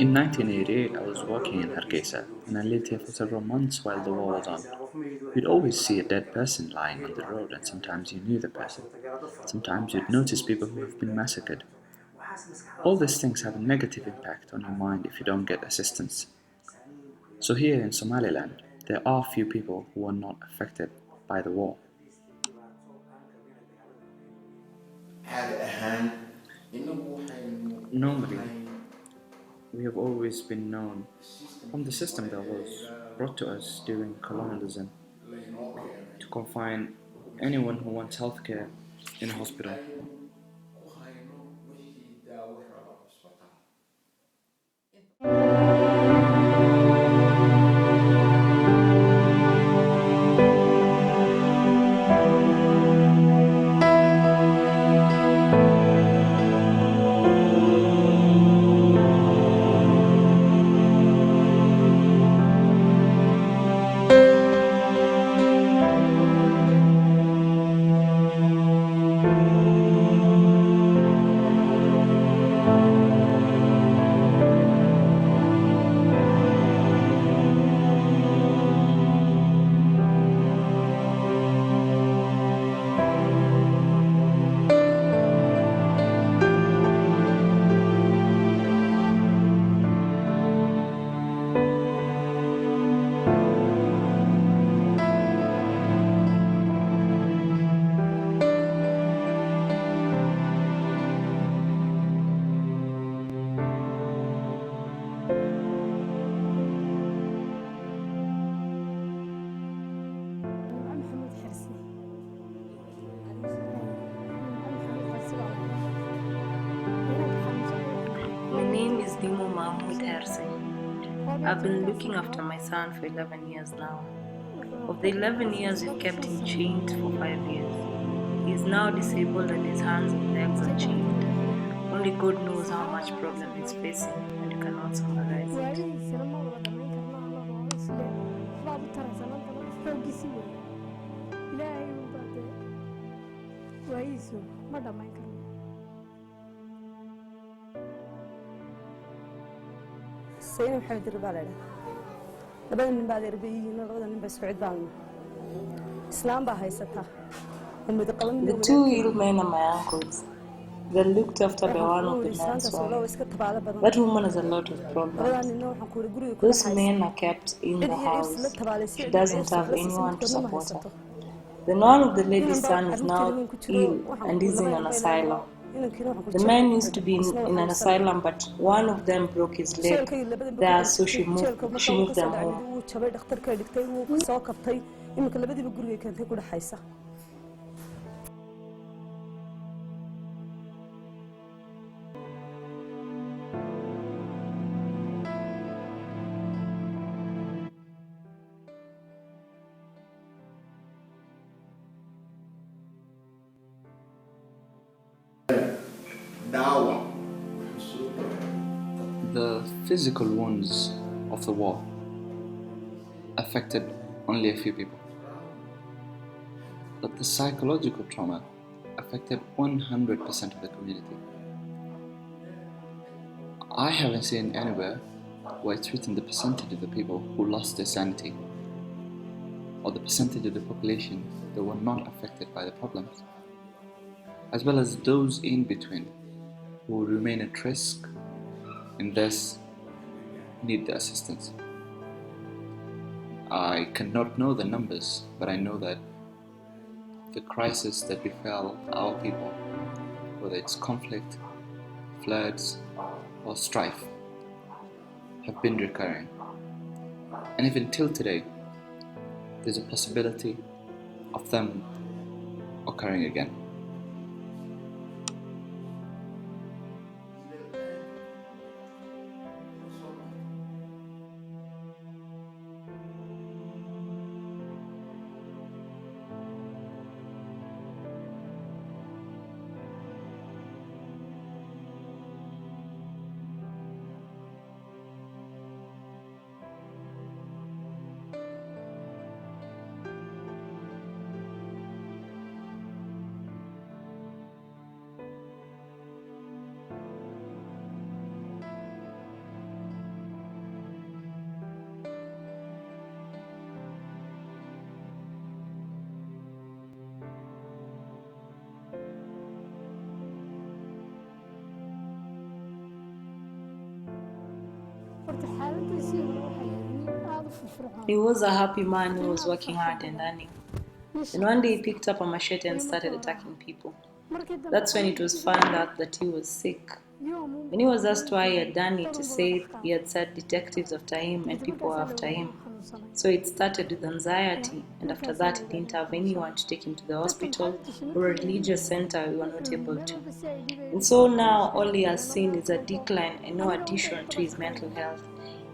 In 1988, I was working in Hargeisa, and I lived here for several months while the war was on. You'd always see a dead person lying on the road, and sometimes you knew the person. Sometimes you'd notice people who have been massacred. All these things have a negative impact on your mind if you don't get assistance. So here in Somaliland, there are few people who are not affected by the war. Normally, we have always been known from the system that was brought to us during colonialism to confine anyone who wants healthcare in a hospital. My name is Nimo Mahmoud Herse. I've been looking after my son for 11 years now. Of the 11 years, we've kept him chained for 5 years. He is now disabled and his hands and legs are chained. Only God knows how much problem he's facing, and you cannot summarize it. The two ill men are my uncles. They're looked after by one of the men's wives. That woman has a lot of problems. Those men are kept in the house. She doesn't have anyone to support her. Then one of the lady's son is now ill and is in an asylum. The man used to be in an asylum, but one of them broke his leg there, so she moved them home. The physical wounds of the war affected only a few people, but the psychological trauma affected 100% of the community. I haven't seen anywhere where it's written the percentage of the people who lost their sanity or the percentage of the population that were not affected by the problems, as well as those in between who remain at risk and thus need the assistance. I cannot know the numbers, but I know that the crisis that befell our people, whether it's conflict, floods, or strife, have been recurring. And even till today, there's a possibility of them occurring again. He was a happy man who was working hard and earning. Then one day he picked up a machete and started attacking people. That's when it was found out that he was sick. When he was asked why he had done it, he had said detectives after him and people were after him. So it started with anxiety, and after that he didn't have anyone to take him to the hospital or a religious center we were not able to. And so now all he has seen is a decline and no addition to his mental health.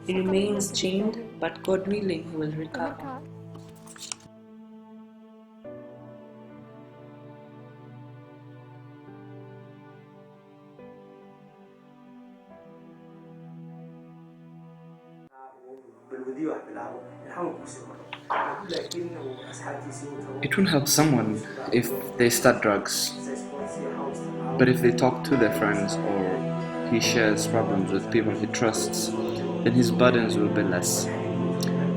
He remains chained, but God willing, he will recover. It won't help someone if they start drugs, but if they talk to their friends or he shares problems with people he trusts, then his burdens will be less.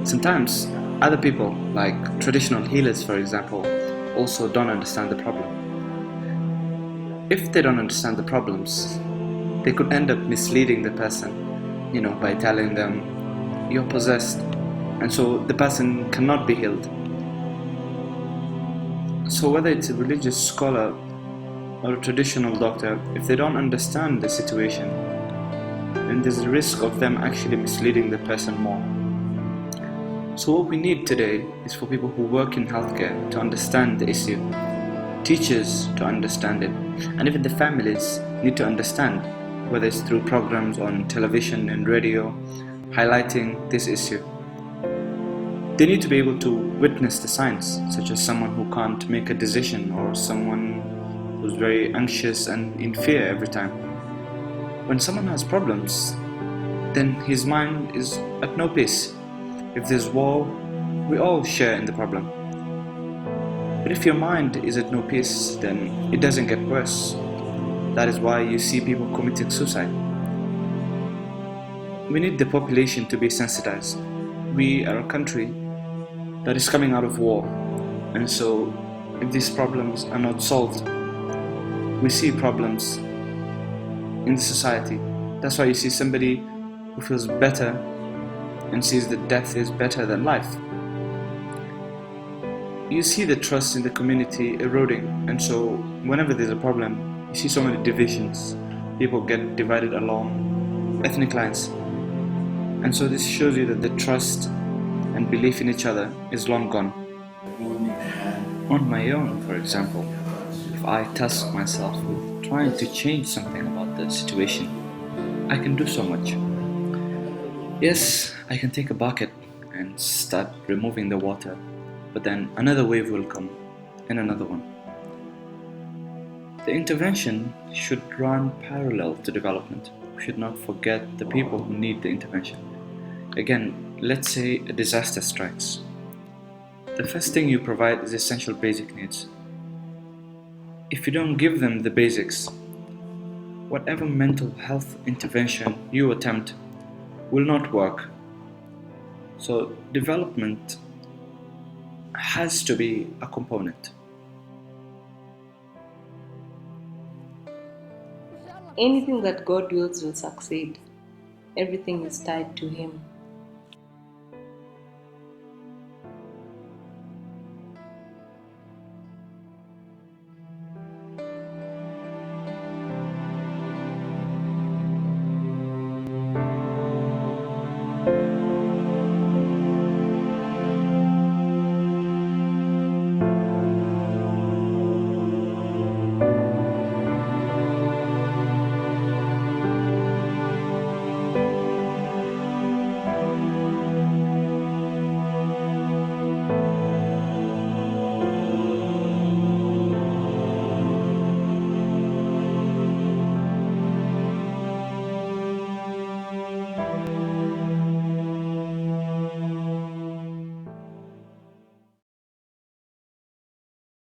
Sometimes other people, like traditional healers for example, also don't understand the problem. If they don't understand the problems, they could end up misleading the person, by telling them you're possessed, and so the person cannot be healed. So whether it's a religious scholar or a traditional doctor, if they don't understand the situation, then there's a risk of them actually misleading the person more. So what we need today is for people who work in healthcare to understand the issue, teachers to understand it, and even the families need to understand, whether it's through programs on television and radio highlighting this issue. They need to be able to witness the signs, such as someone who can't make a decision or someone who's very anxious and in fear every time. When someone has problems, then his mind is at no peace. If there's war, we all share in the problem. But if your mind is at no peace, then it doesn't get worse. That is why you see people committing suicide. We need the population to be sensitized. We are a country that is coming out of war, and so if these problems are not solved, we see problems in the society. That's why you see somebody who feels better and sees that death is better than life. You see the trust in the community eroding, and so whenever there's a problem, you see so many divisions. People get divided along ethnic lines, and so this shows you that the trust and belief in each other is long gone. On my own, for example, if I task myself with trying to change something about the situation, I can do so much. Yes, I can take a bucket and start removing the water, but then another wave will come, and another one. The intervention should run parallel to development. We should not forget the people who need the intervention. Again, let's say a disaster strikes. The first thing you provide is essential basic needs. If you don't give them the basics, whatever mental health intervention you attempt will not work. So development has to be a component. Anything that God wills will succeed. Everything is tied to Him.